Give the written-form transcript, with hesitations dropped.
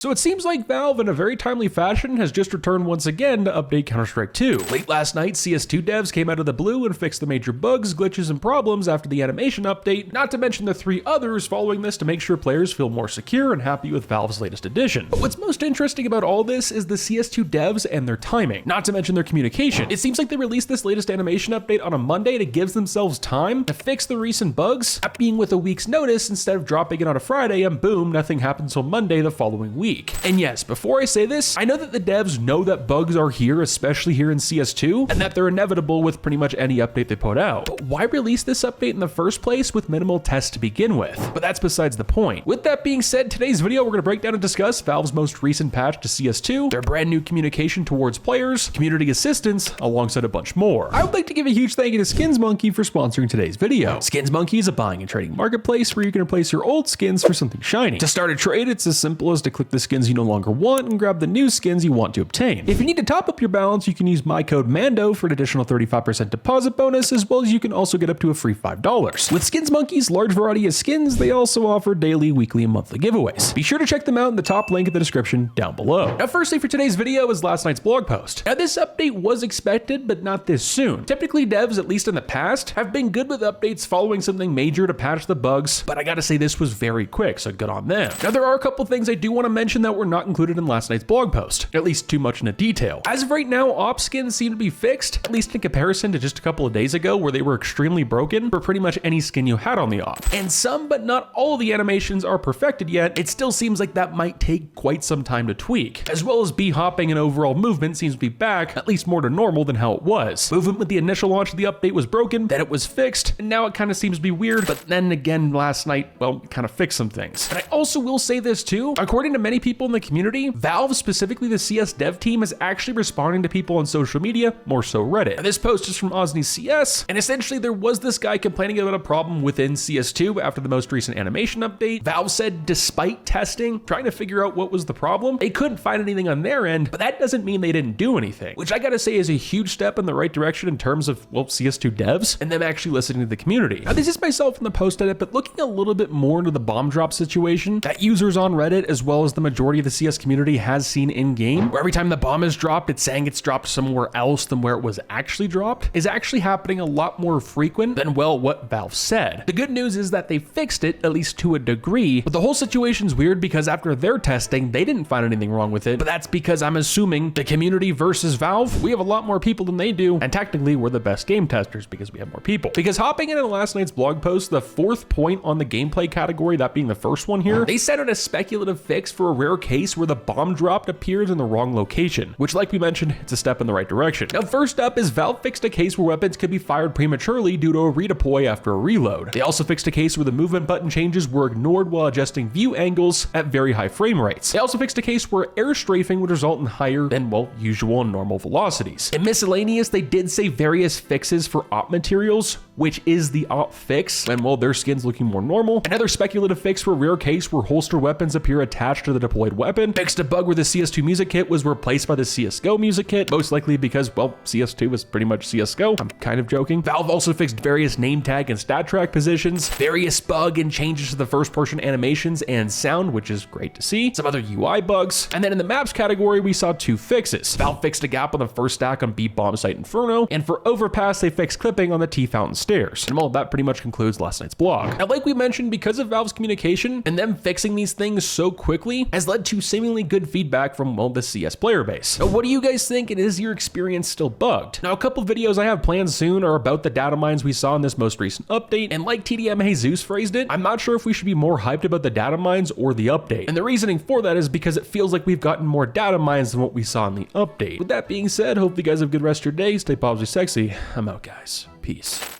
So it seems like Valve, in a very timely fashion, has just returned once again to update Counter-Strike 2. Late last night, CS2 devs came out of the blue and fixed the major bugs, glitches, and problems after the animation update, not to mention the 3 others following this to make sure players feel more secure and happy with Valve's latest addition. But what's most interesting about all this is the CS2 devs and their timing, not to mention their communication. It seems like they released this latest animation update on a Monday to give themselves time to fix the recent bugs, that being with a week's notice instead of dropping it on a Friday and boom, nothing happens until Monday the following week. And yes, before I say this, I know that the devs know that bugs are here, especially here in CS2, and that they're inevitable with pretty much any update they put out. But why release this update in the first place with minimal tests to begin with? But that's besides the point. With that being said, today's video, we're going to break down and discuss Valve's most recent patch to CS2, their brand new communication towards players, community assistance, alongside a bunch more. I would like to give a huge thank you to Skins Monkey for sponsoring today's video. Skins Monkey is a buying and trading marketplace where you can replace your old skins for something shiny. To start a trade, it's as simple as to click the skins you no longer want and grab the new skins you want to obtain. If you need to top up your balance, you can use my code MANDO for an additional 35% deposit bonus, as well as you can also get up to a free $5. With Skins Monkey's large variety of skins, they also offer daily, weekly, and monthly giveaways. Be sure to check them out in the top link in the description down below. Now, firstly for today's video is last night's blog post. Now, this update was expected, but not this soon. Typically, devs, at least in the past, have been good with updates following something major to patch the bugs, but I gotta say this was very quick, so good on them. Now, there are a couple things I do want to mention that were not included in last night's blog post, at least too much into detail. As of right now, op skins seem to be fixed, at least in comparison to just a couple of days ago where they were extremely broken for pretty much any skin you had on the op. And some, but not all of the animations are perfected yet. It still seems like that might take quite some time to tweak, as well as B-hopping and overall movement seems to be back, at least more to normal than how it was. Movement with the initial launch of the update was broken, then it was fixed, and now it kind of seems to be weird, but then again last night, well, it kind of fixed some things. And I also will say this too, according to many people in the community, Valve, specifically the CS dev team, is actually responding to people on social media, more so Reddit. And this post is from Osney CS, and essentially there was this guy complaining about a problem within CS2 after the most recent animation update. Valve said despite testing, trying to figure out what was the problem, they couldn't find anything on their end, but that doesn't mean they didn't do anything, which I gotta say is a huge step in the right direction in terms of, well, CS2 devs and them actually listening to the community. Now, this is myself in the post edit, but looking a little bit more into the bomb drop situation that users on Reddit, as well as the majority of the CS community, has seen in game, where every time the bomb is dropped, it's saying it's dropped somewhere else than where it was actually dropped, is actually happening a lot more frequent than, well, what Valve said. The good news is that they fixed it, at least to a degree, but the whole situation's weird because after their testing, they didn't find anything wrong with it, but that's because I'm assuming the community versus Valve, we have a lot more people than they do, and technically we're the best game testers because we have more people. Because hopping into last night's blog post, the 4th point on the gameplay category, that being the first one here, they set out a speculative fix for a rare case where the bomb dropped appears in the wrong location, which, like we mentioned, it's a step in the right direction. Now, first up is Valve fixed a case where weapons could be fired prematurely due to a redeploy after a reload. They also fixed a case where the movement button changes were ignored while adjusting view angles at very high frame rates. They also fixed a case where air strafing would result in higher than, well, usual and normal velocities. In miscellaneous, they did say various fixes for op materials, which is the op fix, and well, their skin's looking more normal. Another speculative fix for a rare case where holster weapons appear attached to the deployed weapon. Fixed a bug where the CS2 music kit was replaced by the CSGO music kit, most likely because, well, CS2 is pretty much CSGO. I'm kind of joking. Valve also fixed various name tag and stat track positions, various bug and changes to the first person animations and sound, which is great to see, some other UI bugs, and then in the maps category, we saw 2 fixes. Valve fixed a gap on the first stack on Beat Bomb Site Inferno, and for Overpass, they fixed clipping on the T-Fountain stairs. And well, that pretty much concludes last night's blog. Now, like we mentioned, because of Valve's communication and them fixing these things so quickly has led to seemingly good feedback from, well, the CS player base. Now, what do you guys think, and is your experience still bugged? Now, a couple videos I have planned soon are about the data mines we saw in this most recent update, and like TDM Jesus phrased it, I'm not sure if we should be more hyped about the data mines or the update. And the reasoning for that is because it feels like we've gotten more data mines than what we saw in the update. With that being said, hope you guys have a good rest of your day, stay positively sexy. I'm out, guys. Peace.